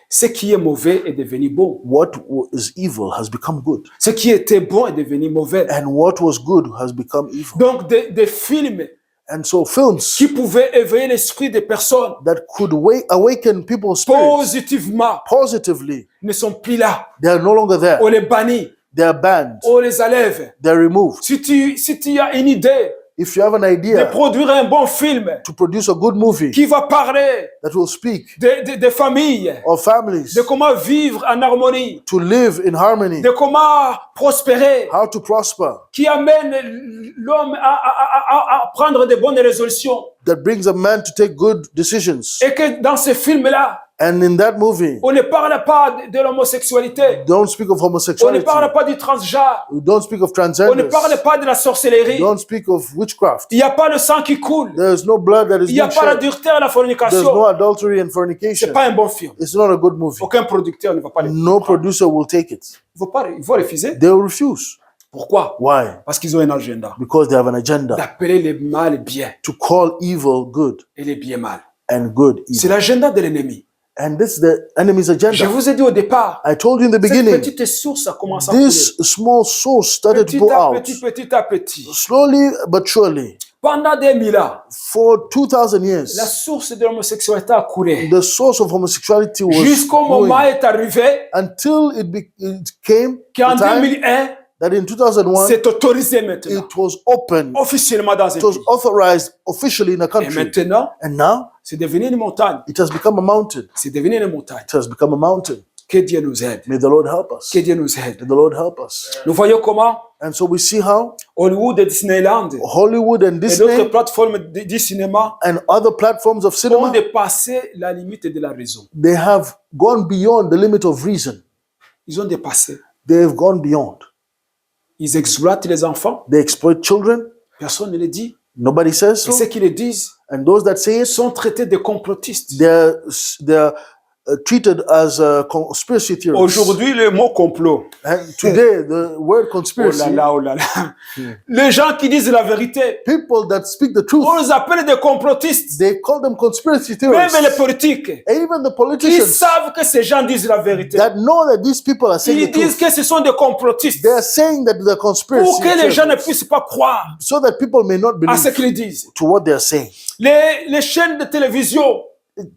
Ce qui est mauvais est devenu bon. What is evil has become good. Ce qui était bon est devenu mauvais. And what was good has become evil. Donc des films And so films qui pouvaient éveiller l'esprit des personnes that could awaken people's spirits positivement positively, ne sont plus là. they are no longer there. On les bannit, They are banned. on les enlève. They're removed. Si tu as une idée If you have an de idea produire un bon film to produce a good movie qui va parler that will speak de familles, of families, de comment vivre en harmonie, to live in harmony, de comment prospérer, how to prosper, qui amène l'homme à prendre de bonnes résolutions. that brings a man to take good decisions. Et que dans ce film-là, And in that movie, on ne parle pas de l'homosexualité, don't speak of on ne homosexuality. parle pas du transgenre, We don't speak of on ne transgenders. parle pas de la sorcellerie. Don't speak of witchcraft. Il n'y a pas le sang qui coule, There is no blood that is il n'y a being pas shed. l'adultère et la There's no fornication. adultery and C'est fornication. pas un bon film. It's not a good movie. Aucun producteur ne va pas le No producer will take it. Ils vont refuser. They will refuse. Pourquoi? Why? Parce qu'ils ont un agenda Because they have an agenda d'appeler le mal bien to call evil good et le bien mal. and good C'est evil. l'agenda de l'ennemi. And this is the enemy's Je agenda. vous ai dit au départ, I told you in the cette beginning, petite source a commencé à couler. this small source started to Petit go à out. petit à petit. Slowly but surely. Pendant des mille ans, For 2000 la years, source de l'homosexualité a coulé. the source of homosexuality was Jusqu'au moment going est arrivé until it came qu'en the time 2001, that in 2001, c'est autorisé maintenant, it was open. officiellement dans un It was pays. authorized officially in a Et country. maintenant, And now, c'est devenu une montagne. it has become a mountain. C'est devenu une montagne. It has become a mountain. Que Dieu nous aide. May the Lord help us. Que Dieu nous aide. May the Lord help us. Nous voyons comment And so we see how Hollywood et Disneyland Hollywood and et d'autres Disney plateformes du cinéma and other platforms of ont cinema, dépassé la limite de la raison. they have gone beyond the limit of reason. Ils ont dépassé. They have gone beyond. Ils exploitent les enfants. They exploit children. Personne ne le dit. Nobody says Et so. ceux qui le disent And those that say it, sont traités de complotistes. they're treated as conspiracy theorists. Aujourd'hui, le mot complot. And today, the word Oh conspiracy, là là, oh là là. Les gens qui disent la vérité, people that speak the truth, on les appelle des complotistes. they call them conspiracy Même theorists. les politiques, And even the qui politicians savent que ces gens disent la vérité. that know that these people are saying Ils the disent truth, que ce sont des complotistes. they are saying that they're Pour conspiracy que les gens ne theorists, puissent pas croire so that people may not à ce believe qu'ils disent. to what they are saying. Les chaînes de télévision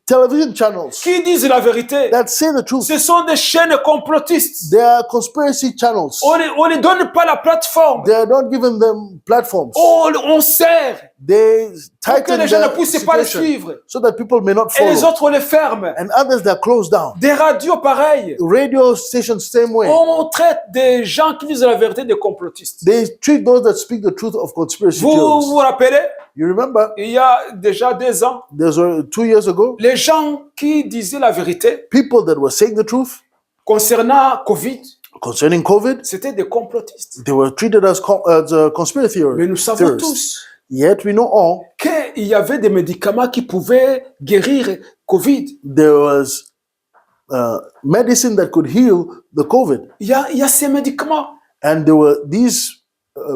Television channels qui disent la vérité, that say the truth, ce sont des chaînes complotistes. they are conspiracy channels. On ne donne pas la plateforme. They are not giving them platforms. On sert They pour que tighten les gens ne the puissent pas les situation suivre. so that people may not Et les follow. autres, on les ferme. And others that are closed down. Des radios pareilles. Radio stations, same way. On traite des gens qui disent la vérité de complotistes. They treat those that speak the truth of conspiracy Vous theories. vous rappelez, You remember, il y a déjà 2 ans, there's 2 years ago, les gens qui disaient la vérité people that were saying the truth concernant Covid, concerning COVID, c'était des complotistes. they were treated as conspiracy Mais nous savons theorists. tous Yet we know all qu'il y avait des médicaments qui pouvaient guérir Covid. there was medicine that could heal the COVID. Il y a ces médicaments. And there were these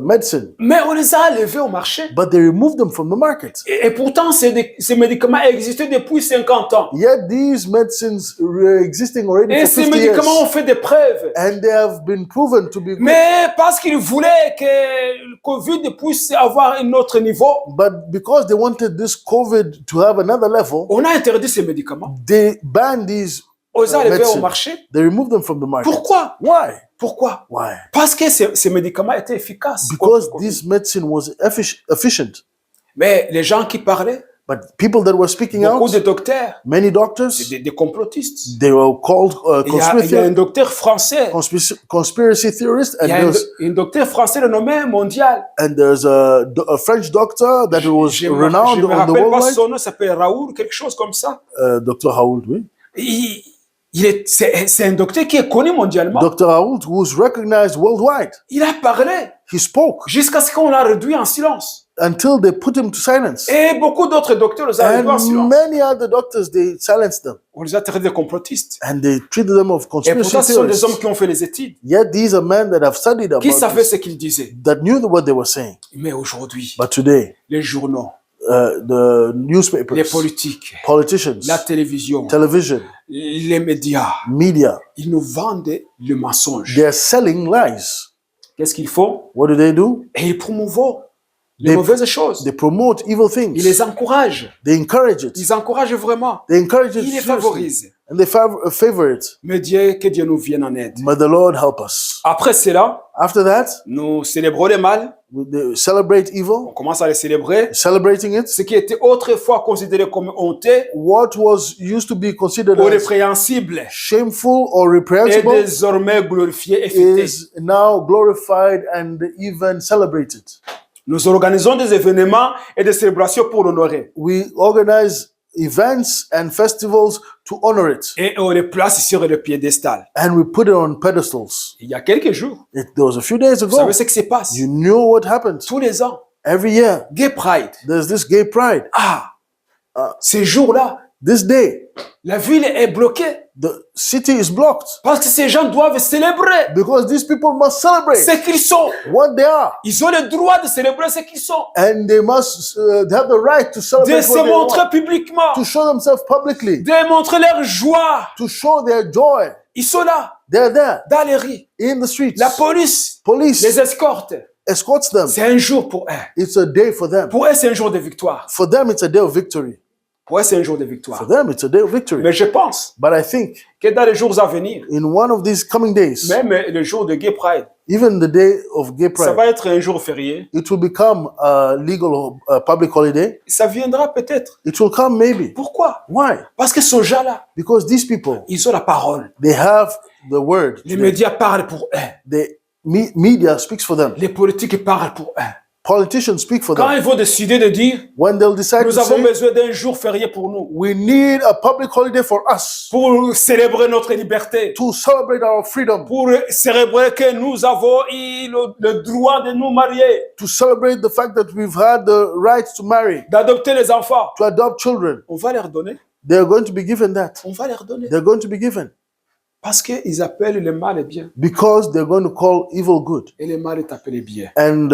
medicine, Mais on les a enlevés au marché. but they removed them from the market. Et pourtant, ces médicaments existaient depuis 50 ans. Yet these medicines were existing already Et for ces 50 médicaments ont years. fait des preuves. And they have been proven to be good. Mais parce qu'ils voulaient que le Covid puisse avoir un autre niveau, But because they wanted this COVID to have another level, on a interdit ces médicaments. they banned these On les a enlevés au medicine. marché. They removed them from the market. Pourquoi? Why? Pourquoi? Why? Parce que ces médicaments étaient efficaces. Because contre Covid. this medicine was efficient. Mais les gens qui parlaient, But people that were speaking beaucoup out, de docteurs, many doctors, c'est des complotistes. they were called Il y a un docteur français. conspiracy theorists, Il y a un docteur français renommé mondial. and there's a French doctor that was Je renowned me on the rappelle pas world son nom, ça s'appelle Raoul, quelque chose comme ça. Dr. Haoult, oui. C'est un docteur qui est connu mondialement. Dr. Haoult was recognized worldwide. Il a parlé He spoke jusqu'à ce qu'on l'a réduit en silence. until they put him to silence. Et beaucoup d'autres docteurs les ont réduits en And silence. many other doctors, they silenced them. On les a traités de complotistes. And they treated them of Et conspiracy pourtant, ce sont des hommes theorists. qui ont fait les études, Yet these are men that have studied qui about savaient this, ce qu'ils disaient. that knew what they were saying. Mais aujourd'hui, But today, les journaux, the les newspapers, politiques, politicians, la télévision, television, les médias, media, ils nous vendent le mensonge. they're selling lies. Qu'est-ce qu'ils font? What do? Et ils promouvent les They- mauvaises choses. They promote evil Ils les things. encouragent. They encourage it. Ils encouragent vraiment. They encourage it Ils les seriously. favorisent. And they favor it. Mais que Dieu nous vienne en aide. May the Lord help us. Après cela, After that, nous célébrons le mal. they celebrate On evil, commence à les célébrer. celebrating it. Ce qui était autrefois considéré comme honteux What was used to be considered ou as répréhensible shameful or est reprehensible désormais glorifié et fêté. is now glorified and even celebrated. Nous organisons des événements et des célébrations pour l'honorer. We organize events and festivals to honor it, Et on les place sur le piédestal. and we put it on pedestals. Il y a quelques jours, There was a few days vous ago. savez ce qui se passe? You knew what happened. Tous les ans, Every year, Gay Pride. there's this gay pride. Ces jours-là, This day, la ville est bloquée the city is blocked parce que ces gens doivent célébrer because these people must celebrate ce qu'ils sont. what they are, Ils ont le droit de célébrer ce qu'ils sont, and they must they have the right to de celebrate se what they montrer want, publiquement, to show themselves publicly, de montrer leur joie. to show their joy. Ils sont là, They're there dans les rues. in the streets. La police Police les escorte. escorts them. C'est un jour pour eux. It's a day for them. Pour eux, c'est un jour de victoire. For them, it's a day of victory. Pour eux, c'est un jour de For victoire. them, it's a day of victory. Mais je pense But I think que dans les jours à venir, in one of these coming days, même le jour de Gay Pride, even the day of Gay ça Pride, va être un jour férié. it will become a legal public holiday. Ça viendra peut-être. It will come maybe. Pourquoi? Why? Parce que ces gens-là, Because these people, ils ont la parole. they have the word. Les médias parlent pour eux. The media speaks for them. Les politiques parlent pour eux. Politicians speak for Quand them. ils vont décider de dire, When they'll decide nous to avons say, besoin d'un jour férié pour nous, we need a public holiday for us pour célébrer notre liberté, to celebrate our freedom, pour célébrer que nous avons eu le droit de nous marier, to celebrate the fact that we've had the right to marry, d'adopter les enfants. to adopt children. On va leur donner. They're going to be given that. On va leur donner. They're going to be given Parce qu'ils appellent le mal et bien. because they're going to call evil good, Et le mal est appelé bien. and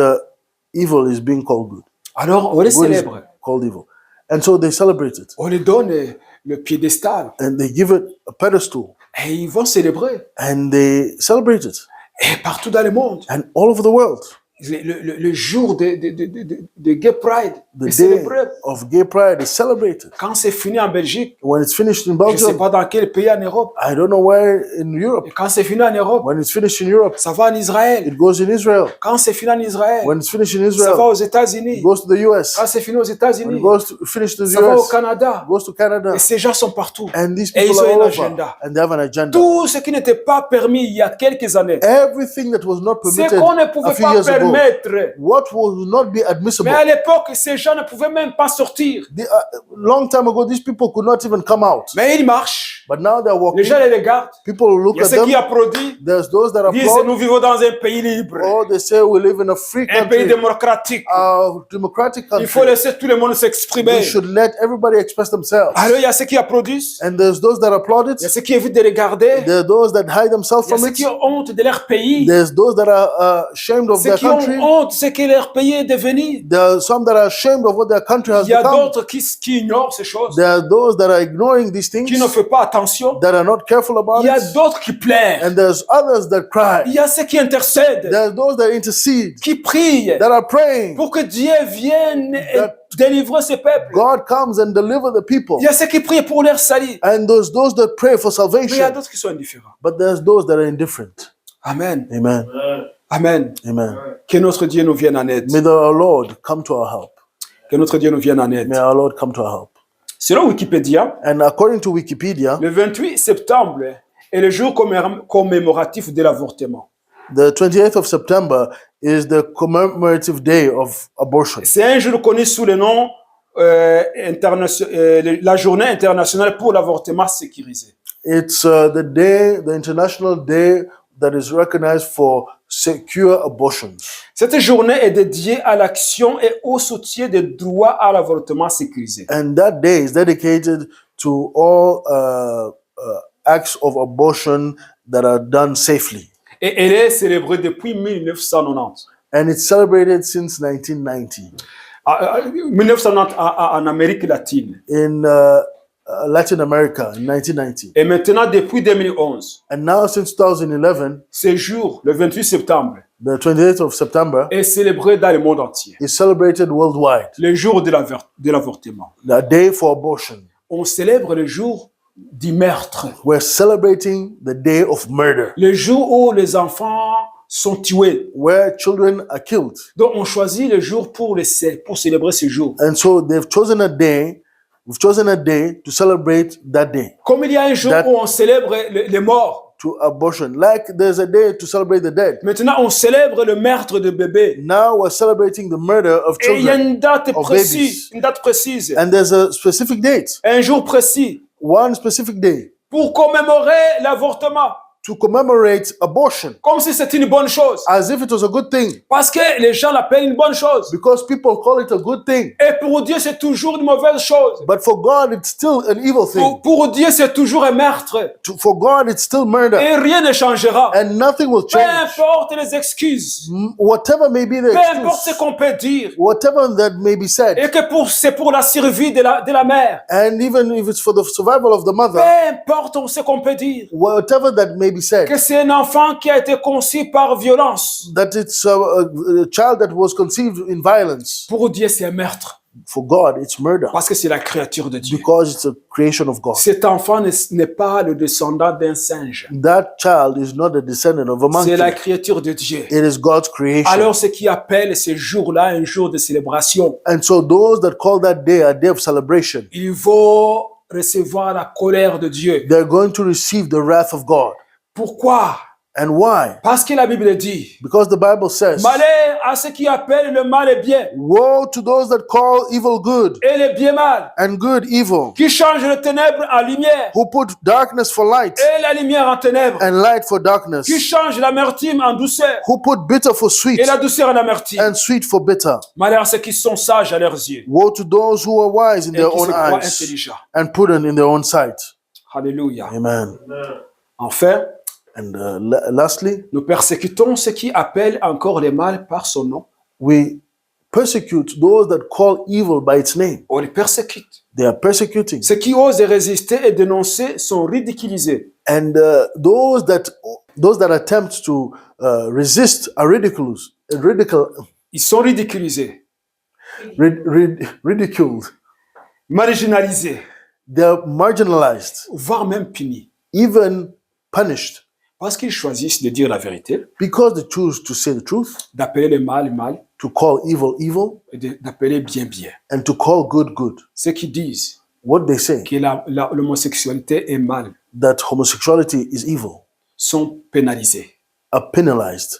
evil is being called good. Alors, on les Good is célèbre. called evil. And so they celebrate it, On les donne le piédestal. and they give it a pedestal, Et ils vont célébrer. and they celebrate it. Et partout dans le monde. And all over the world, Le jour de Gay Pride the est day célébré. of Gay Pride is celebrated. Quand c'est fini en Belgique, When it's finished in je ne sais Belgium, pas dans quel pays en Europe. I don't know where in Europe. Et quand c'est fini en Europe, When it's finished in Europe, ça va en Israël. it goes in Israel. Quand c'est fini en Israël, When it's finished in ça va Israel, aux États-Unis. it goes to the US. Quand c'est fini aux When États-Unis, it goes to finish to the ça va au US, Canada. it goes to Canada. Et ces gens sont partout. And these Et people ils ont are un all agenda. over, and they have an agenda. Tout ce qui n'était pas permis il y a quelques années, Everything that was not ce permitted qu'on ne a pouvait few pas years ago, permettre. what will not be admissible. Mais à l'époque, ces gens ne pouvaient même pas sortir. Long time ago, these people could not even come out. Mais ils marchent. But now they're Les walking. gens les regardent. People Il look y a at ceux qui them. applaudissent. There's those that Disent, applaud. nous vivons dans un pays libre, Or they say we live in a free un pays country, démocratique. a democratic Il faut country. laisser tout le monde s'exprimer. We should let everybody express themselves. Alors, il y a ceux qui applaudissent. And there's those that applaud Il y a it. ceux qui évitent de regarder. There are those that hide themselves Il y a from ceux it. qui ont honte de leur pays. There's those that are ashamed of Ceux their qui ont country. honte de ce que leur pays est devenu. There are some that are ashamed of what their country has Il y a become. d'autres qui ignorent ces choses, There are those that are ignoring these things, qui ne font pas attention. that are not careful about Il y a it. d'autres qui pleurent. And there's others that cry. Il y a ceux qui intercèdent, There's those that intercede, qui prient that are praying. pour que Dieu vienne et That délivrer ce peuple. God comes and deliver the people. Il y a ceux qui prient pour leur salut. And there's those that pray for Mais il y a salvation. d'autres qui sont indifférents. But there's those that are indifferent. Amen. Amen. Amen. Amen. Que notre Dieu nous vienne en aide. May our Lord come to our help. Que notre Dieu nous vienne en aide. May our Lord come to our help. Selon Wikipédia, And according to Wikipedia, le 28 septembre est le jour commémoratif de l'avortement. the 28th of September is the commemorative day of abortion. C'est un jour connu sous le nom la journée internationale pour l'avortement sécurisé. It's the international day that is recognized for secure abortions. Cette journée est dédiée à l'action et au soutien des droits à l'avortement sécurisé. And that day is dedicated to all acts of abortion that are done safely. Et elle est célébrée depuis 1990. And it's celebrated since 1990. 1990 en Amérique latine. In Latin America in 1990. Et maintenant, depuis 2011, And now since 2011, ce jour, le 28 septembre, the 28th of September est célébré dans le monde entier. is celebrated worldwide, Le jour de l'avortement. the day for abortion. On célèbre le jour du meurtre. We're celebrating the day of murder, Le jour où les enfants sont tués. where children are killed. Donc, on choisit le jour pour célébrer ce jour. And so they've chosen a day, we've chosen a day to celebrate that day, Comme il y a un jour That- où on célèbre les morts, to abortion. Like there's a day to celebrate the dead. maintenant on célèbre le meurtre de bébés. Now we're celebrating the murder of Et il y a children. une date of précise, babies. une date précise, And there's a specific date, un jour précis one specific day, pour commémorer l'avortement, to commemorate abortion, comme si c'était une bonne chose. as if it was a good thing, Parce que les gens l'appellent une bonne chose. because people call it a good thing. Et pour Dieu, c'est toujours une mauvaise chose. But for God, it's still an evil thing. Pour Dieu, c'est toujours un meurtre. For God, it's still murder. Et rien ne changera. And nothing will Peu change. importe les excuses, Whatever may be the peu importe ce excuse, qu'on peut dire, whatever that may be said, et que c'est pour la survie de la mère. and even if it's for the survival of the Peu mother, importe ce qu'on peut dire, whatever that may be said, que c'est un enfant qui a été conçu par violence. that it's a child that was conceived in violence. Pour Dieu, c'est un meurtre. For God, it's murder, Parce que c'est la créature de Dieu. because it's a creation of God. Cet enfant n'est pas le descendant d'un singe. That child is not a descendant of a C'est la monkey. créature de Dieu. It is God's creation. Alors, ceux qui appellent ce jour-là un jour de célébration, And so those that call that day a day of celebration, ils vont recevoir la colère de Dieu. they're going to receive the wrath of God. Pourquoi? And why? Parce que la Bible dit, Because the Bible says, malheur à ceux qui appellent le mal et bien, woe to those that call evil good et le bien mal, and good evil, qui changent le ténèbre en lumière, who put darkness for light et la lumière en ténèbres, and light for darkness, qui changent l'amertume en douceur, who put bitter for sweet et la douceur en amertume. and sweet for bitter. Malheur à ceux qui sont sages à leurs yeux, Woe to those who are wise in et their qui se own croient eyes intelligents. and prudent in their own sight. Alléluia. Amen. Enfin, And lastly, nous persécutons ceux qui appellent encore le mal par son nom. we persecute those that call evil by its name. On les persécute. They are persecuting. Ceux qui osent résister et dénoncer sont ridiculisés. And those that attempt to resist are ridiculed. Ils sont ridiculisés, Ridiculed. marginalisés, They are marginalized, voire même punis. even punished, Parce qu'ils choisissent de dire la vérité, because they choose to say the truth, d'appeler le mal mal to call evil evil, et d'appeler bien bien. and to call good good. Ceux qui disent What they say, que l'homosexualité est mal that homosexuality is evil, sont pénalisés, are penalized,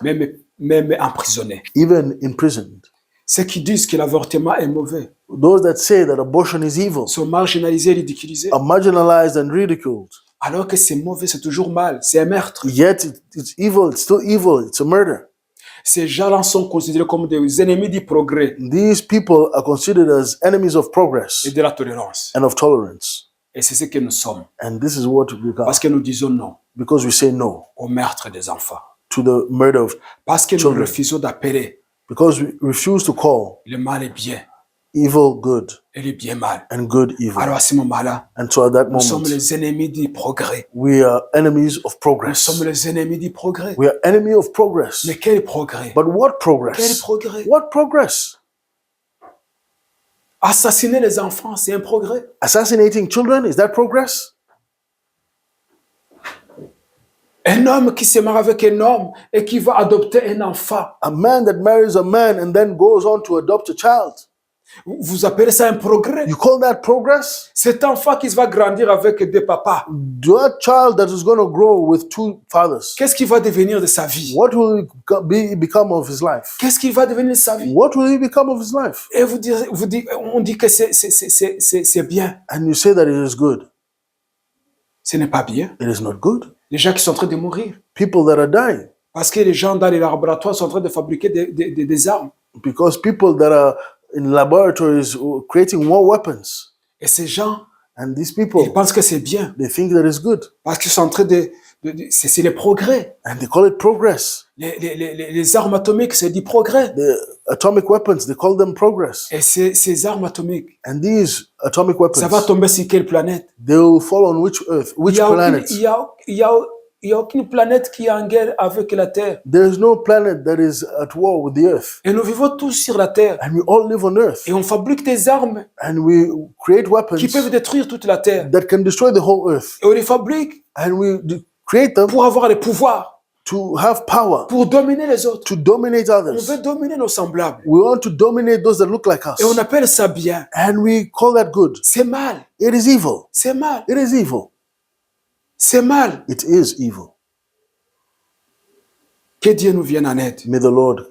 même emprisonnés. even imprisoned. Ceux qui disent que l'avortement est mauvais Those that say that abortion is evil sont marginalisés, ridiculisés. are marginalized and ridiculed. Alors que c'est mauvais, c'est toujours mal, c'est un meurtre. Yet it's evil, it's still evil, it's a murder. Ces gens-là sont considérés comme des ennemis du progrès These people are considered as enemies of progress et de la tolérance. and of tolerance. Et c'est ce que nous sommes. And this is what we become, Parce que nous disons non because we say no au meurtre des enfants. to the murder of, Parce que nous Children. refusons d'appeler because we refuse to call le mal et bien evil good et le bien mal. and good evil. Alors à ce moment-là, And so at that nous sommes moment, les ennemis du progrès. we are enemies of Nous progress. sommes les ennemis du progrès. We are enemy of progress. Mais quel progrès? But what Quel progress? progrès? What progress? Assassiner les enfants, c'est un progrès. Assassinating children, is that progress? Un homme qui se marie avec un homme et qui va adopter un enfant. A man that marries a man and then goes on to adopt a child. Vous appelez ça un progrès? You call that progress? Cet enfant qui va grandir avec deux papas, That child that is going to grow with two fathers, qu'est-ce qui va devenir de sa vie? what will become of his life? Qu'est-ce qui va devenir de sa vie? What will he become of his life? Et on dit que c'est bien. And you say that it is good. Ce n'est pas bien. It is not good. Les gens qui sont en train de mourir. People that are dying, Parce que les gens dans les laboratoires sont en train de fabriquer des armes. because people that are in laboratories creating more weapons. Et ces gens, And these ils people, pensent que c'est bien. they think that is good. Parce qu'ils sont en train c'est le progrès. And they call it progress. Les armes atomiques, c'est du progrès. The atomic weapons, they call them progress. Et ces armes atomiques, And these atomic ça va weapons, tomber sur quelle planète? they will fall on which earth, which planet? Il y a aucune planète qui est en guerre avec la Terre. There is no planet that is at war with the earth. Et nous vivons tous sur la Terre. And we all live on earth. Et on fabrique des armes And we create weapons qui peuvent détruire toute la Terre. that can destroy the whole earth. Et on les fabrique And we create them pour avoir le pouvoir, to have power, pour dominer les autres. to dominate On others. veut dominer nos semblables. We want to dominate those that look like us. Et on appelle ça bien. And we call that good. C'est mal. It is evil. C'est mal. It is evil. C'est mal. It is evil. Que Dieu nous vienne en aide. May the Lord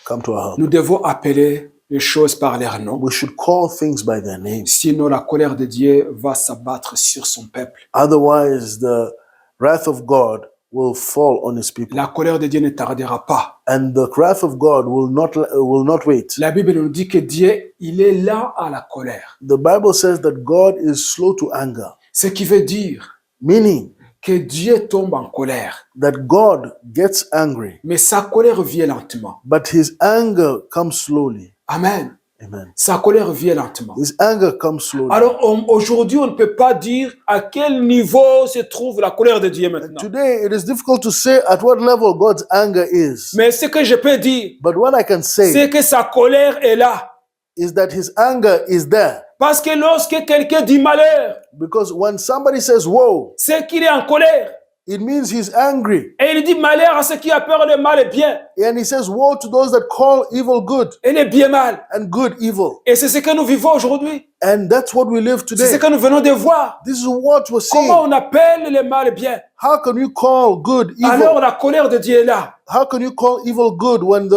come to our help. Nous devons appeler les choses par leur nom. We should call things by their names. Sinon, la colère de Dieu va s'abattre sur son peuple. Otherwise, the wrath of God will fall on his people. La colère de Dieu ne tardera pas. And the wrath of God will not wait. La Bible nous dit que Dieu, il est là à la colère. The Bible says that God is slow to anger, Ce qui veut dire meaning que Dieu tombe en colère. that God gets angry, Mais sa colère vient lentement. but his anger comes slowly. Amen. Amen. Sa colère vient lentement. His anger comes slowly. Alors aujourd'hui, on ne peut pas dire à quel niveau se trouve la colère de Dieu maintenant. Today, it is difficult to say at what level God's anger is. Mais ce que je peux dire, But what I can say c'est que sa colère est là. is that his anger is there. Parce que lorsque quelqu'un dit malheur, Because when somebody says, woe, c'est qu'il est en colère. it means he's angry. Et il dit malheur à ceux qui a peur de mal et bien. And he says, woe to those that call evil good Et le bien mal. and good evil. Et c'est ce que nous vivons aujourd'hui. And that's what we live C'est ce today. que nous venons de voir. This is what we're Comment seeing. on appelle le mal bien. How can you call good Alors evil? la colère de Dieu est là. How can you call evil good when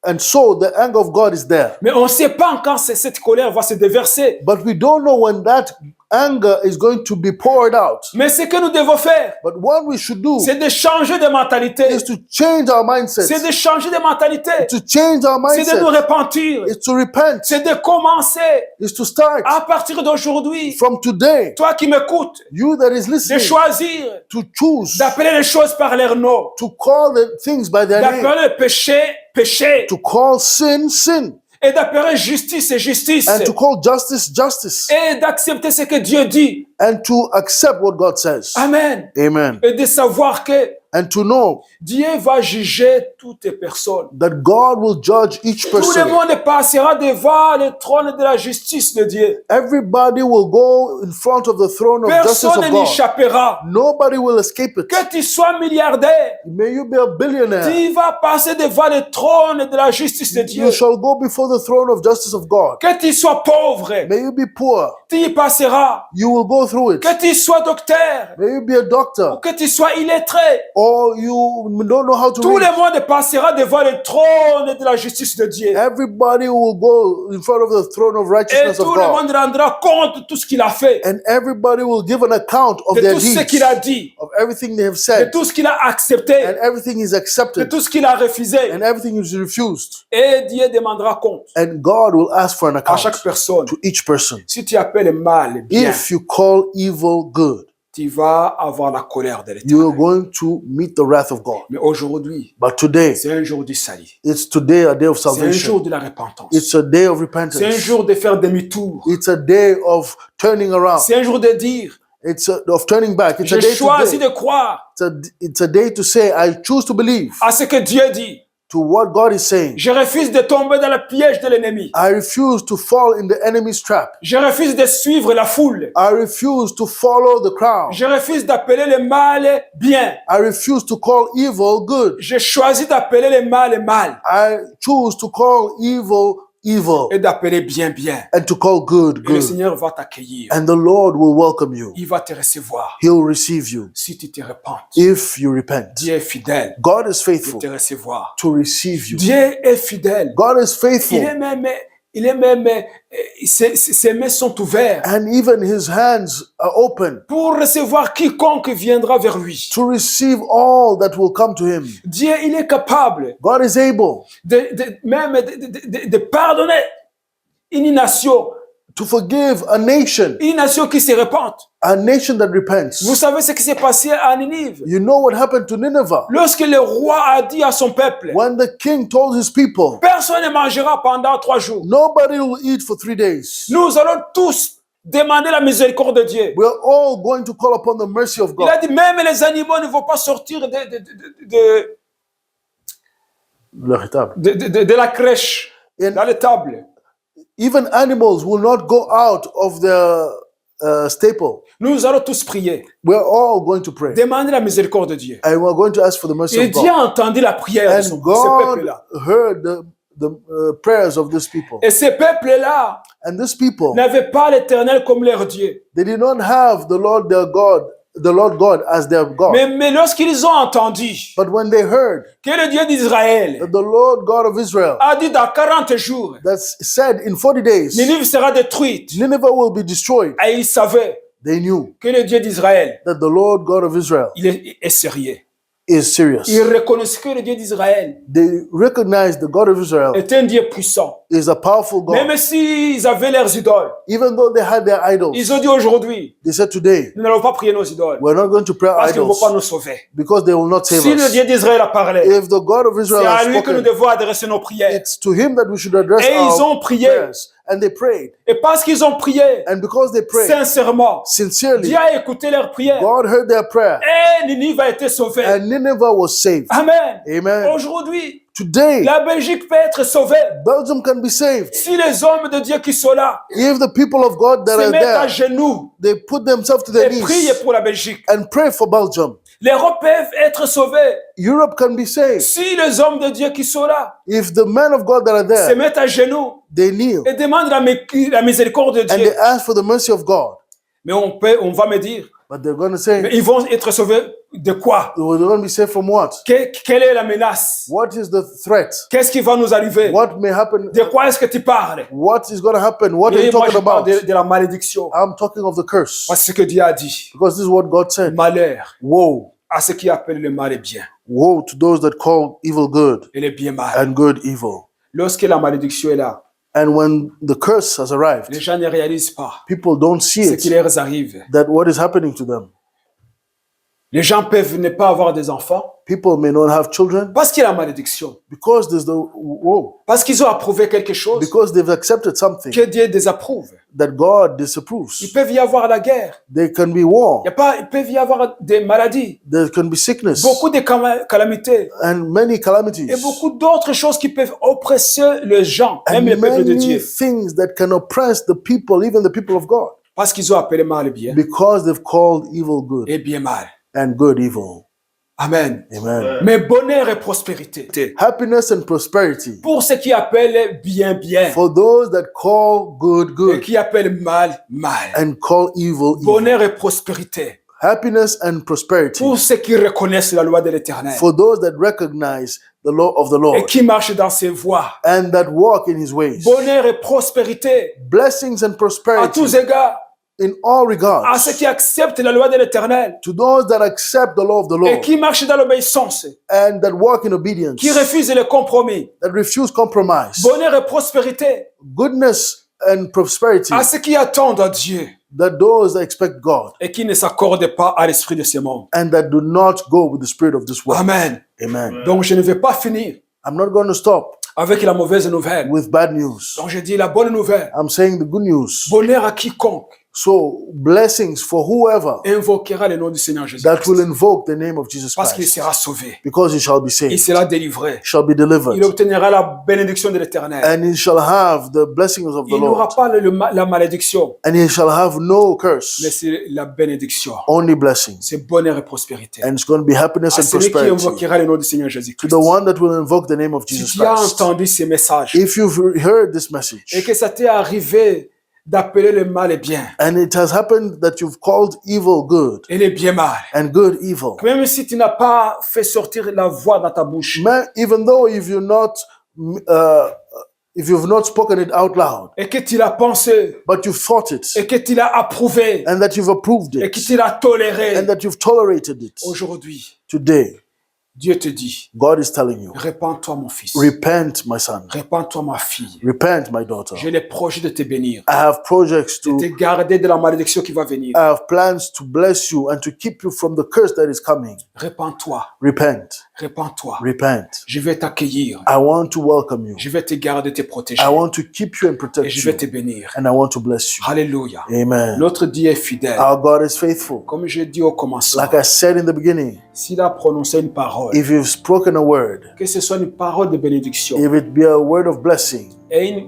and so the anger of God is there? Mais on ne sait pas quand cette colère va se déverser. But we don't know when that anger is going to be poured out. Mais ce que nous devons faire, But what we should do c'est de changer de mentalité. is to change our mindset. C'est de changer de mentalité. To change our C'est de nous mindset. repentir. Is to repent. C'est de commencer Is to start à partir d'aujourd'hui. from today. Toi qui m'écoutes, You that is de listening, choisir to choose d'appeler les choses par leur nom. to call the things by their name. D'appeler le péché, péché. To call sin, sin. Et d'appeler justice, justice. And to call justice, justice. Et d'accepter ce que Dieu dit. And to accept what God says. Amen. Amen. Et de savoir que And to know Dieu va juger toutes les personnes. that God will judge each Tout le person. monde passera devant le trône de la justice de Dieu. Everybody will go in front of the throne of justice Personne of God. n'échappera. Nobody will escape it. Que tu sois milliardaire, May you be a billionaire. tu vas passer devant le trône de la justice de Dieu. You shall go before the throne of justice of God. Que tu sois pauvre, May you be poor. tu y passeras. You will go through it. Que tu sois docteur, May you be a ou doctor. que tu sois illettré. Or you don't know how to Tout read. le monde passera devant le trône de la justice de Dieu. Everybody will go in front of the throne of Et righteousness of tout le God. monde rendra compte de tout ce qu'il a fait, And everybody will give an account of de their tout ce deeds, qu'il a dit, of everything they have de said, tout ce qu'il a accepté, and everything is de accepted, tout ce qu'il a refusé. and everything is refused. Et Dieu demandera compte And God will ask for an à account chaque personne. to each person. Si tu appelles mal bien, If you call evil good, tu vas avoir la colère de you are l'Éternel. going to meet the wrath of God. Mais aujourd'hui, But today, c'est un jour du salut. it's today a day of C'est un jour salvation. de la repentance. It's a day of C'est un repentance. jour de faire demi-tour. It's a day of turning around. C'est un jour de dire, Of turning back. It's a j'ai day choisi to de croire it's a day to say, I choose to believe à ce que Dieu dit. to what God is saying. Je refuse de tomber dans le piège de l'ennemi. I refuse to fall in the enemy's trap. Je refuse de suivre la foule. I refuse to follow the crowd. Je refuse d'appeler le mal bien. I refuse to call evil good. Je choisis d'appeler le mal mal I choose to call evil evil et d'appeler bien bien. and to call good Et le good. Seigneur va t'accueillir. And the Lord will welcome you. Il va te recevoir He'll receive you si tu te repentes. if you repent. Dieu est fidèle God is de faithful te recevoir. to receive you. Dieu est fidèle. God is faithful, Ses mains sont ouvertes and even his hands are open pour recevoir quiconque viendra vers lui. to receive all that will come to him. Dieu, il est capable God is able même de pardonner une nation to forgive a nation qui se repente. that repents. Vous savez ce qui s'est passé à Ninive. You know what happened to Nineveh? Lorsque le roi a dit à son peuple, When the king told his people, personne ne mangera pendant 3 jours. nobody will eat for 3 days. Nous allons tous demander la miséricorde de Dieu. We're all going to call upon the mercy of Il a God. dit, même les animaux ne vont pas sortir de la crèche, And dans les tables. even animals will not go out of their staple. Nous allons tous prier, We're all going to pray. demander la miséricorde de Dieu. And we're going to ask for the mercy Et of Dieu God. a entendu la prière de And ce God peuple-là. heard the prayers of these people. Et ces peuples-là And these people, n'avaient pas l'Éternel comme leur Dieu. they did not have the Lord their God, the Lord God as their God. Mais lorsqu'ils ont entendu But when they heard que le Dieu d'Israël that the Lord God of Israel a dit dans 40 jours, that's said in 40 days, Ninive sera détruite, Nineveh will be destroyed, et ils savaient they knew que le Dieu d'Israël, that the Lord God of Israel il est sérieux. is serious. Ils reconnaissaient que le Dieu d'Israël They recognized the God of Israel est un Dieu puissant. is a powerful God. Même s'ils avaient leurs idoles, Even though they had their idols, ils ont dit aujourd'hui, they said today, nous n'allons pas prier nos idoles we're not going to pray parce qu'ils ne vont idols pas nous sauver. because they will not save Si le us. Dieu d'Israël a parlé, If the God of c'est Israel à has lui que nous spoken, devons adresser nos prières. it's to him that we should address Et ils ont our prié. prayers. And they prayed. Et parce qu'ils ont prié And because they prayed sincèrement, sincerely, Dieu a écouté leurs prières. God heard their prayer Et Ninive a été sauvée. and Nineveh was saved. Amen. Amen. Aujourd'hui, Today, la Belgique peut être sauvée Belgium can be saved si les hommes de Dieu qui sont là if the people of God that se are mettent à there, genoux they put themselves to their et prient knees pour la Belgique. and pray for Belgium. L'Europe peut être sauvée Europe can be saved si les hommes de Dieu qui sont là if the men of God that are se there, mettent à genoux they kneel et demandent la miséricorde de and they Dieu. ask for the mercy of God. Mais on va me dire, But they're going to mais say, ils vont être sauvés de quoi? they're going to be saved from what? Quelle est la menace? What is the threat? Qu'est-ce qui va nous arriver? What may happen? De quoi est-ce que tu parles? What is going to happen? What are Et you moi, je talking parle about? de la malédiction. I'm talking of the curse. Parce que Dieu a dit, Because this is what God said. malheur Woe. à ceux qui appellent le mal et bien Woe to those that call evil good et le bien mal. and good evil. Lorsque la malédiction est là, And when the curse has les arrived, gens ne réalisent pas people don't see ce qui it, leur arrive. that what is happening to them. Les gens peuvent ne pas avoir des enfants People may not have children parce qu'il y a la malédiction. because there's the woe, Parce qu'ils ont approuvé quelque chose because they've accepted something que Dieu désapprouve. that God Il disapproves. peut y avoir la guerre. There can be war, Il peut y avoir des maladies, there can be sickness, beaucoup de calamités and many et calamities, beaucoup d'autres choses qui peuvent oppresser les gens, même and le peuple de many Dieu. things that can oppress the people, even the people of God, Parce qu'ils ont appelé mal et bien because they've called evil good et bien mal. and good evil. Amen. Amen. Mais bonheur et prospérité. Happiness and prosperity Pour ceux qui appellent bien, bien. for those that call good Et good qui appellent mal, mal. and call evil evil. Bonheur et prospérité. Happiness and prosperity Pour ceux qui reconnaissent la loi de l'Éternel. for those that recognize the law of the Et Lord qui marchent dans ses voies. and that walk in his ways. Bonheur et prospérité. Blessings and À prosperity tous égards. in all À regards ceux qui acceptent la loi de l'Éternel. to those that accept the law of the Et Lord qui marchent dans l'obéissance. and that walk in obedience, Qui refusent les compromis. that refuse compromise. Bonheur et prospérité. Goodness and prosperity, À ceux qui attendent à Dieu. that those that expect God Et qui ne s'accordent pas à l'esprit de ce monde. and that do not go with the spirit of this world. Amen. Amen. Donc je ne vais pas finir I'm not going to stop avec la mauvaise nouvelle. with bad news. Donc je dis la bonne nouvelle. I'm saying the good news. Bonheur à quiconque So, blessings for whoever invoquera le nom du Seigneur Jésus. that will invoke the name of Jesus Parce qu'il Christ, sera sauvé. because he shall be Il saved, sera délivré. shall be Il delivered, obtiendra la bénédiction de l'Éternel. and he shall have the blessings of the Il n'aura Lord, pas la malédiction, and he shall have no mais curse, c'est la bénédiction. only blessings, C'est bonheur et prospérité. and it's going to be happiness À and celui qui prosperity invoquera le nom du Seigneur to Jésus-Christ. the one that will invoke the name of Si Jesus tu as Christ. entendu ces messages If you've heard this et message, que ça t'est arrivé d'appeler le mal et bien and it has happened that you've called evil good et le bien mal, and good evil, même si tu n'as pas fait sortir la voix dans ta bouche even though if you've not spoken it out loud, et que tu l'as pensé but you've thought it, et que tu l'as approuvé and that you've approved et it, que tu l'as toléré, and that you've tolerated it, aujourd'hui, today Dieu te dit, God is telling you, répands-toi mon fils, repent, my son. répands-toi ma fille. Repent, my daughter. J'ai les projets de te bénir, I have projects de te to, garder de la malédiction qui va venir. I have plans to bless you and to keep you from the curse that is coming. Répands-toi, Repent. répands-toi. Repent. Je vais t'accueillir, I want to welcome you. je vais te garder, te protéger, I want to keep you and et protect je vais you. te bénir. And I want to bless you. Alléluia. Amen. Notre Dieu est fidèle. Our God is faithful. Comme j'ai dit au commencement, Like I said in the beginning, s'il a prononcé une parole, if you've spoken a word, que ce soit une parole de bénédiction if it be a word of blessing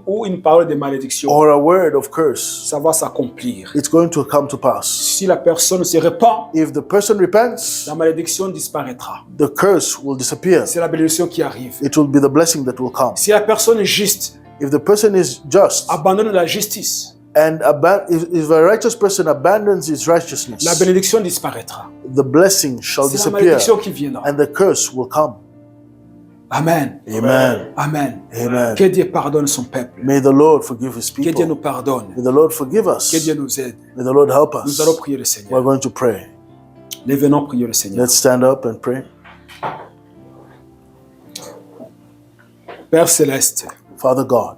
ou une parole de malédiction, or a word of curse, ça va s'accomplir. it's going to come to pass. Si la personne se répand, If the person repents, la malédiction disparaîtra. the curse will disappear. C'est la bénédiction qui arrive. It will be the blessing that will come. Si la personne est juste, If the person is just abandonne la justice, and if a righteous person abandons his righteousness, la bénédiction disparaîtra. the blessing shall C'est la disappear malédiction qui viendra. and the curse will come. Amen. Amen. Amen. Amen. Que Dieu pardonne son peuple. May the Lord forgive his Que Dieu nous people. pardonne. May the Lord forgive us. Que Dieu nous aide. May the Lord help us. Nous allons prier le We're Seigneur. going to pray. Venons prier le Seigneur. Let's stand up and pray. Père céleste, Father God,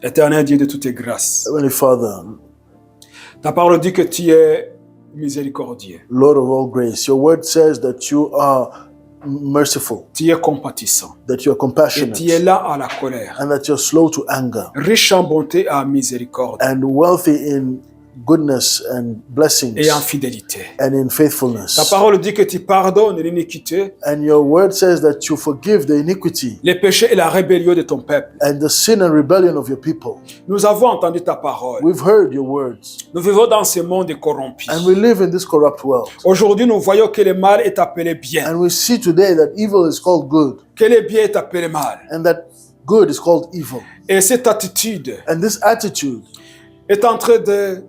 éternel Dieu de toutes tes grâces, Heavenly Father, ta parole dit que tu es miséricordieux, Lord of all grace, your word says that you are merciful, tu es compatissant, that you are et compassionate, tu es là à la colère, and that you're slow to anger, riche en bonté et en miséricorde and wealthy in goodness and blessings et en fidélité. and in Ta faithfulness. parole dit que tu pardonnes l'iniquité, And your word says that you forgive the iniquity les péchés et la rébellion de ton peuple. and the sin and rebellion of your people. Nous avons entendu ta parole. We've heard your words, Nous vivons dans ce monde corrompu. and we live in this corrupt world. Aujourd'hui, nous voyons que le mal est appelé bien, And we see today that evil is called good, que le bien est appelé mal. and that good is called evil. Et cette attitude And this attitude est en train de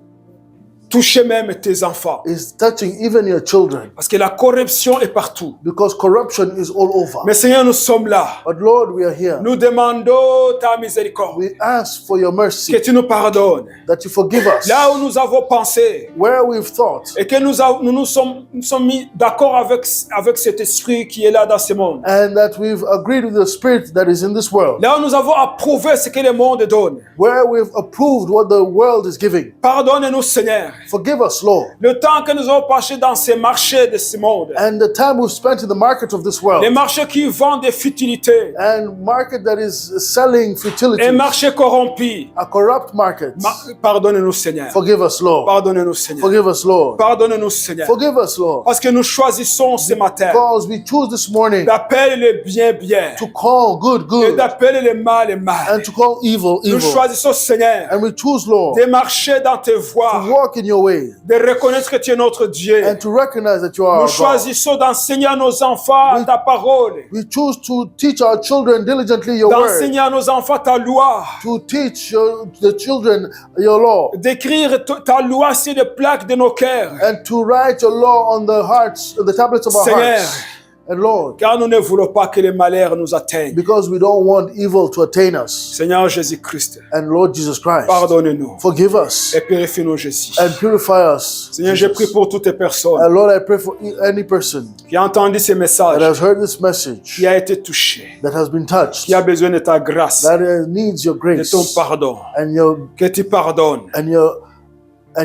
toucher même tes enfants. is touching even your children, Parce que la corruption est partout. because corruption is all over. Mais Seigneur, nous sommes là. But Lord, we are here. Nous demandons ta miséricorde. We ask for your Que mercy, tu nous pardonnes. that you forgive us. Là où nous avons pensé Where we've thought et que nous sommes mis d'accord avec cet esprit qui est là dans ce monde. and that we've agreed with the spirit that is in this world. Là où nous avons approuvé ce que le monde donne. Where we've approved what the world is giving. Pardonne-nous, Seigneur. Forgive us, Lord. Le temps que nous avons passé dans ces marchés de ce monde. And the time we've spent in the market of this Les world. marchés qui vendent des futilités. And market that is selling futility. Un marché corrompu. A corrupt market. Pardonne-nous, Seigneur. Forgive us, Lord. Pardonne-nous, Seigneur. Forgive us, Lord. Pardonne-nous, Seigneur. Forgive us, Lord. Parce que nous choisissons ce matin Because we choose this morning d'appeler le bien bien to call good et good d'appeler le mal mal. and to call evil Nous evil. choisissons, Seigneur, And we choose, Lord, de marcher dans tes to voies, walk in your way de reconnaître que tu es notre Dieu. and to recognize that you are Nous our God. choisissons d'enseigner à nos enfants ta parole, We choose to teach our children diligently your word, d'enseigner à nos enfants ta loi, to teach the children your law, d'écrire ta loi sur les plaques de nos cœurs. and to write your law on the hearts, the tablets of our Seigneur, hearts. And Lord, car nous ne voulons pas que les malheurs nous atteignent. because we don't want evil to attain us. Seigneur Jésus-Christ, And Lord Jesus Christ, pardonne-nous forgive us et purifie-nous, Jésus. and purify us. Seigneur, je prie pour toutes les personnes And Lord, I pray for any person qui a entendu ces that messages, has heard this message, qui a été touché, that has been touched, qui a besoin de ta grâce, that needs your de grace ton pardon, and que tu pardonnes,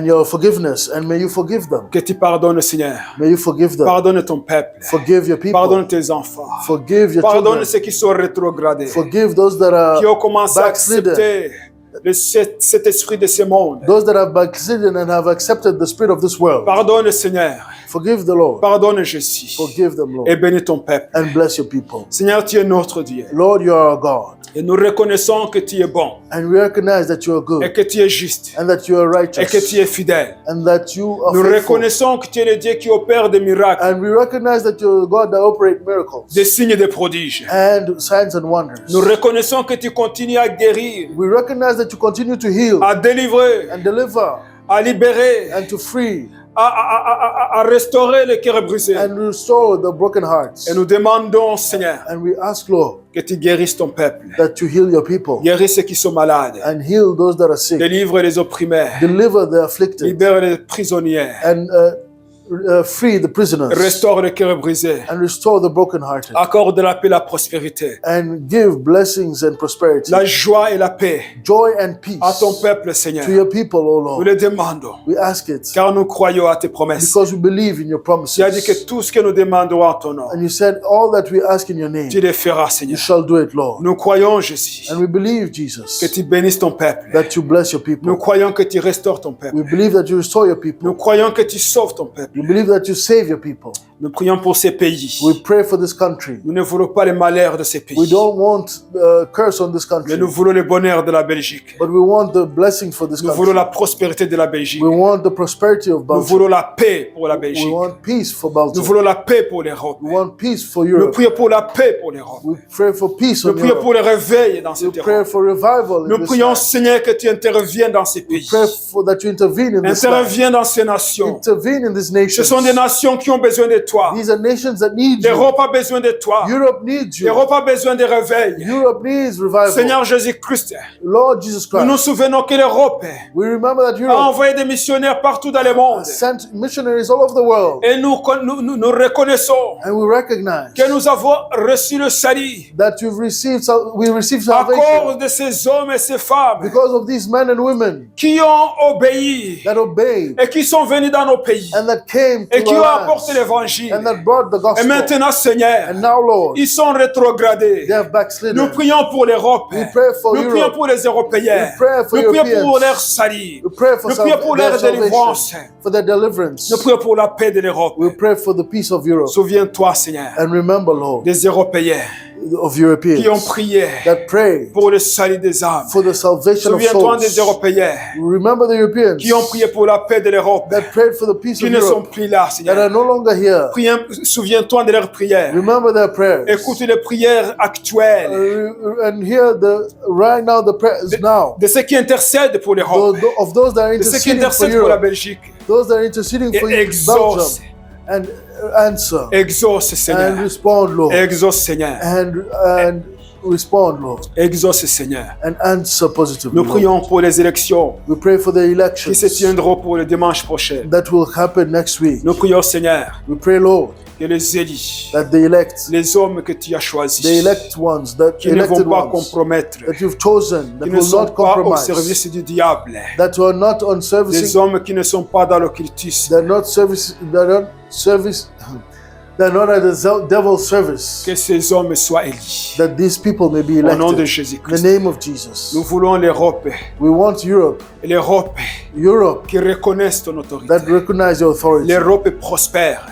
your forgiveness, and may you forgive them. que tu pardonnes, Seigneur. May you forgive them. Pardonne ton peuple, Forgive your people. pardonne tes enfants, Forgive your pardonne children. ceux qui sont rétrogradés, Forgive those that qui ont are commencé à backslidden. accepter cet esprit de ce monde. Those that have backslidden and have accepted the spirit of this world. Pardonne, Seigneur. Forgive the Lord. Pardonne, Jésus. Forgive them, Lord. Et bénis ton peuple. And bless your people. Seigneur, tu es notre Dieu. Lord, you are our God. Et nous reconnaissons que tu es bon, And we recognize that you are et good. que tu es juste, And that you are et que righteous. tu es fidèle. And that you are Nous faithful. reconnaissons que tu es le Dieu qui opère des miracles, And we recognize that you're a God that operates miracles. des signes et des prodiges. And signs and wonders. Nous reconnaissons que tu continues à guérir, We recognize that you continue to heal à délivrer, and deliver à libérer, and to free à restaurer les cœurs brisés. and restore the broken hearts. Et nous demandons, Seigneur, And we ask, Lord, que tu guérisses ton peuple. that you heal your people Guéris ceux qui sont malades. and heal those that are sick. Délivre les opprimés. Deliver the afflicted Libère les prisonniers. and free the prisoners restaure les cœurs brisés, and restore the brokenhearted accorde la paix et la prospérité, and give blessings and prosperity, la joie et la paix joy and peace à ton peuple, Seigneur. to your people, O Nous Lord. le demandons, We ask it car nous croyons à tes promesses. because we believe in your Tu as dit que promises. tout ce que nous demandons en ton nom, And you said all that we ask in your name, tu le feras, you Seigneur. shall do it, Lord. Nous croyons, Jésus, And we believe, que Jesus, tu bénisses ton peuple. that you bless your Nous people. croyons que tu restaures ton peuple. We believe that you restore your Nous people. croyons que tu sauves ton peuple. We believe that you save your people. Nous prions pour ces pays. We pray for this country. Nous ne voulons pas les malheurs de ces pays, We don't want curse on this mais country, nous voulons le bonheur de la Belgique. but we want the blessing for this Nous voulons country. la prospérité de la Belgique. We want the prosperity of Nous Belgium. voulons la paix pour la We Belgique. want peace for Nous Belgium. voulons la paix pour l'Europe. We want peace for Nous Europe. prions pour la paix pour l'Europe. We pray for peace Nous on prions Europe. pour le réveil dans We cette pray Europe. for revival Nous in this prions, land. Seigneur, que tu interviennes dans ces pays. Pray for that you intervene in this land. Interviens dans ces nations. Intervene in these Ce nations. sont des nations qui ont besoin de toi. These are nations that need you. L'Europe a besoin de toi. Europe needs you. L'Europe a besoin de réveil. Europe needs revival. Seigneur Jésus-Christ, Lord Jesus nous nous Christ, souvenons que l'Europe we remember that a Europe envoyé des missionnaires partout dans le monde. sent missionaries all over the world, Et nous reconnaissons and we recognize que nous avons reçu le salut that we received à cause salvation de ces hommes et ces femmes because of these men and women qui ont obéi that obeyed et qui sont venus dans nos pays and that came et to qui our ont apporté lands l'évangile. and that brought the Et gospel. maintenant, Seigneur, And now, Lord, ils sont rétrogradés. they have Nous backslidden. prions pour l'Europe. We pray for Nous prions Europe. pour les Européens. We pray for Nous prions pour Europeans. leur salut. We pray for Nous prions pour their leur salvation, délivrance. for their deliverance. Nous prions pour la paix de l'Europe. We pray for the peace of Europe. Souviens-toi, Seigneur, And remember, Lord, des Européens of qui ont Europeans prié that prayed pour le salut des âmes. for the salvation of Souviens-toi des souls. Européens Remember the Europeans qui ont prié pour la paix de l'Europe, that prayed for the peace qui of ne sont Europe, plus là, that Seigneur. are no longer here. Souviens-toi de leurs prières. Remember their prayers. Écoute les prières actuelles And hear right now the prayers now de ceux qui intercèdent pour l'Europe, of those that are de ceux qui interceding for intercèdent pour la Europe, Belgique. those that are interceding for Et exauce, Belgium, and answer exauce, and Seigneur. respond, Lord, Exauce, Seigneur. and respond, Lord, Exauce, Seigneur. and answer positively. Nous Lord. prions pour les élections We pray for the qui se elections tiendront pour le dimanche prochain. that will happen next week. Nous prions, Seigneur, We pray, Lord, que les élus, that the elect, les hommes que tu as the choisis, elect ones, the qui ne vont elected pas ones compromettre, that you've chosen, that qui ne will sont not pas au compromise, service du diable, that are not on des service, hommes qui ne sont pas dans l'occultisme, they're not at the devil's service, que ces hommes soient élus. that these people may be Au nom de elected. In the Jésus-Christ, name of Jesus. nous voulons l'Europe, We want Europe qui reconnaisse ton autorité. that recognize your authority, L'Europe prospère.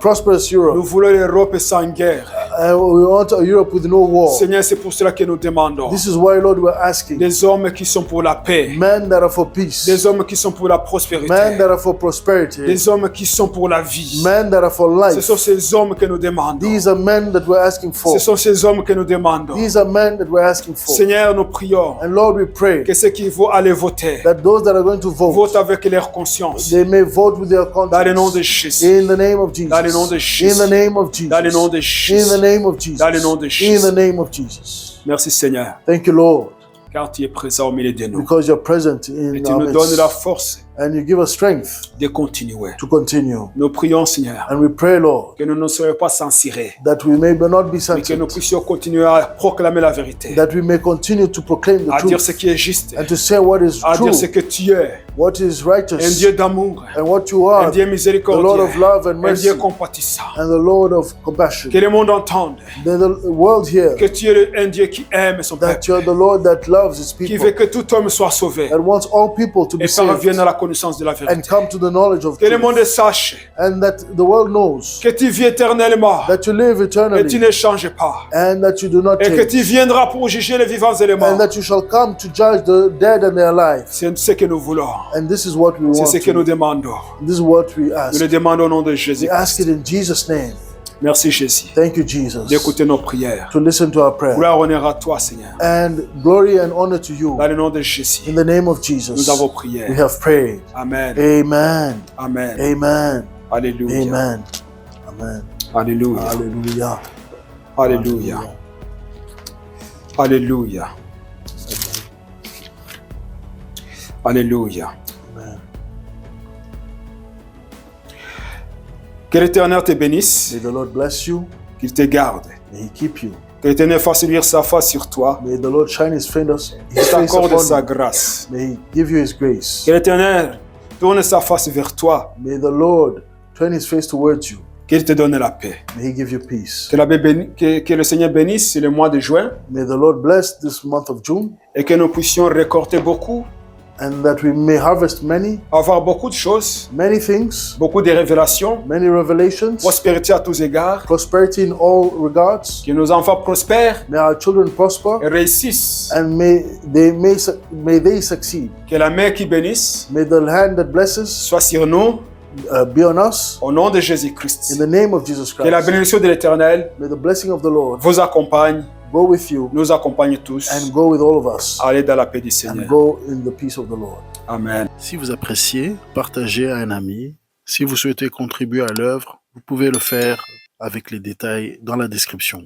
prosperous Nous Europe. voulons l'Europe sans guerre. We want a Europe with no war. Seigneur, c'est pour cela que nous demandons This is why, Lord, we're asking des hommes qui sont pour la paix, men that are for peace, des hommes qui sont pour la men prospérité, that are for prosperity, des hommes qui sont pour la vie. men that are for Ce life. sont ces hommes que nous demandons. These are men that we're asking for. Ce sont ces hommes que nous demandons. These are men that we're asking for. Seigneur, nous prions And Lord, we pray que ceux qui vont aller voter that those that are going to vote, votent avec leur conscience. they may vote with their Dans le nom de conscience. Jésus. In the name of Jesus. Dans le nom de Jésus. In the name of Jesus. Dans le nom de In Jésus. the name of Jesus. Dans le nom de In Jésus. the name of Jesus. Merci Seigneur, Thank you, Lord, car tu es présent au milieu de nous. because you're present in Et tu our nous donnes la midst. force And you give us strength de continuer. to continue. Nous prions Seigneur And we pray, Lord, que nous ne soyons pas censurés, that we may not be mais que nous censored, puissions continuer à proclamer la vérité, that we may continue to proclaim the à dire ce truth qui est juste, and to say what is à true, dire ce que tu es, what is un righteous, Dieu d'amour, and what you un are, Dieu the Lord miséricordieux, of love and un mercy, Dieu compatissant. and the Lord of compassion. Que le monde entende That the world here, que tu es un Dieu qui aime son that peuple, you're the Lord that loves his qui people, veut que tout homme soit sauvé that wants all people to be et parvienne saved à la connaissance de la and vérité. come to the knowledge of Que le truth, monde sache and that the world knows que tu vis éternellement that you live et tu eternally, ne changes pas, and that you do not et que tu change, viendras pour juger les vivants et les and morts. that you shall come to judge the dead and their alive. C'est ce que nous voulons, And this is what we c'est want. ce que nous To, demandons. this is what we Nous ask. le demandons au nom de We Jésus. ask it in Jesus' name. Merci Jésus Thank you, Jesus, d'écouter nos prières. to listen to our prayer. Gloire, honneur à toi Seigneur. And glory and honor to you. Dans le nom de Jésus, In the name of nous Jesus, avons we prié. have prayed. Amen. Amen. Amen. Amen. Alléluia. Amen. Amen. Alléluia. Hallelujah. Alléluia. Alléluia. Alléluia. Amen. Que l'Éternel te bénisse, May the Lord bless you. qu'il te garde. May He keep you. Que l'Éternel fasse luire sa face sur toi May the Lord shine His face et t'accorde upon sa you. grâce. May He give you His grace. Que l'Éternel tourne sa face vers toi, May the Lord turn His face towards you. qu'il te donne la paix. May He give you peace. Que le Seigneur bénisse le mois de juin May the Lord bless this month of June, et que nous puissions récolter beaucoup, and that we may harvest avoir beaucoup de choses, many things, beaucoup de révélations, many revelations, prospérité à tous égards, prosperity in all regards. que nos enfants prospèrent May our children et prosper, réussissent. and may they succeed. Que la main qui bénisse May the hand that blesses soit sur nous be on us au nom de in Jésus-Christ. the name of Jesus Que la Christ. bénédiction de l'Éternel May the blessing of the Lord vous accompagne, go with you nous accompagne tous. and go with all of us, Allez dans la paix du and Seigneur. go in the peace of the Lord. Amen. Si vous appréciez, partagez à un ami. Si vous souhaitez contribuer à l'œuvre, vous pouvez le faire avec les détails dans la description.